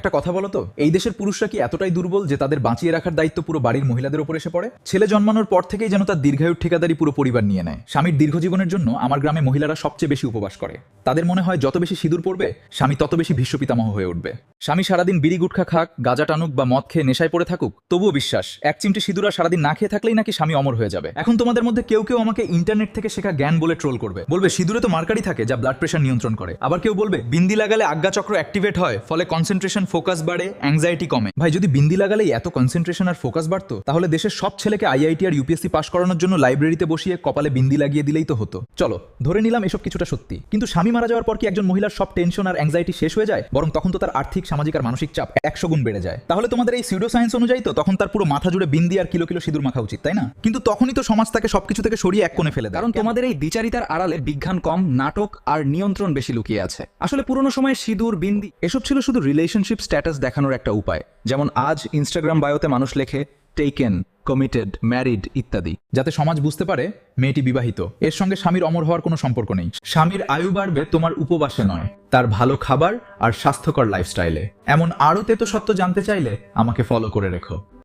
একটা কথা বলো তো, এই দেশের পুরুষরা কি এতটাই দুর্বল যে তাদের বাঁচিয়ে রাখার দায়িত্ব পুরো বাড়ির মহিলাদের উপর এসে পড়ে? ছেলে জন্মানোর পর থেকেই যেন তার দীর্ঘায়ুর ঠিকাদারি পুরো পরিবার নিয়ে নেয়। স্বামীর দীর্ঘ জীবনের জন্য আমার গ্রামে মহিলারা সবচেয়ে বেশি উপবাস করে। তাদের মনে হয় যত বেশি সিঁদুর পড়বে স্বামী তত বেশি ভীষ্মপিতামহ হয়ে উঠবে। স্বামী সারাদিন বিড়ি গুটখা খাক, গাঁজা টানুক বা মদ খেয়ে নেশায় পড়ে থাকুক, তবুও বিশ্বাস এক চিমটি সিঁদুর আর সারাদিন না খেয়ে থাকলেই নাকি স্বামী অমর হয়ে যাবে। এখন তোমাদের মধ্যে কেউ কেউ আমাকে ইন্টারনেট থেকে শেখা জ্ঞান বলে ট্রোল করবে, বলবে সিঁদুরে তো মার্কারি থাকে যা ব্লাড প্রেশার নিয়ন্ত্রণ করে। আবার কেউ বলবে বিন্দি লাগালে আজ্ঞাচক্র অ্যাক্টিভেট হয়, ফলে কনসেন্ট্রেশন ফোকাস বাড়ে, অ্যাংজাইটি কমে। ভাই, যদি বিন্দি লাগালেই এত কনসেন্ট্রেশন আর ফোকাস বাড়তো তাহলে দেশের সব ছেলেকে আইআইটি আর ইউপিএসসি পাস করানোর জন্য লাইব্রেরিতে বসিয়ে কপালে বিন্দি লাগিয়ে দিলেই তো হতো। চলো ধরে নিলাম এসব কিছুটা সত্যি, কিন্তু স্বামী মারা যাওয়ার পর কি একজন মহিলার সব টেনশন আর অ্যাংজাইটি শেষ হয়ে যায়? বরং তখন তো তার আর্থিক, সামাজিক আর মানসিক চাপ 100 গুণ বেড়ে যায়। তাহলে তোমাদের এই সিউডো সায়েন্স অনুযায়ী তো তখন তার পুরো মাথা জুড়ে বিন্দি আর কিলো কিলো সিঁদুর মাখা উচিত, তাই না? কিন্তু তখনই তো সমাজ তাকে সবকিছু থেকে সরিয়ে এক কোণে ফেলে দেয়। কারণ তোমাদের এই দ্বিচারিতার আড়ালে বিজ্ঞান কম, নাটক আর নিয়ন্ত্রণ বেশি লুকিয়ে আছে। আসলে পুরোনো সময়ে সিঁদুর, বিন্দি এসব ছিল শুধু রিলেশনশিপ স্ট্যাটাস দেখানোর একটা উপায়। যেমন আজ ইনস্টাগ্রাম বায়োতে মানুষ লেখে টেকেন, কমিটেড, ম্যারিড ইত্যাদি, যাতে সমাজ বুঝতে পারে মেয়েটি বিবাহিত। এর সঙ্গে স্বামীর অমর হওয়ার কোনো সম্পর্ক নেই। স্বামীর আয়ু বাড়বে তোমার উপবাসে নয়, তার ভালো খাবার আর স্বাস্থ্যকর লাইফস্টাইলে। এমন আরও তেতো সত্য জানতে চাইলে আমাকে ফলো করে রেখো।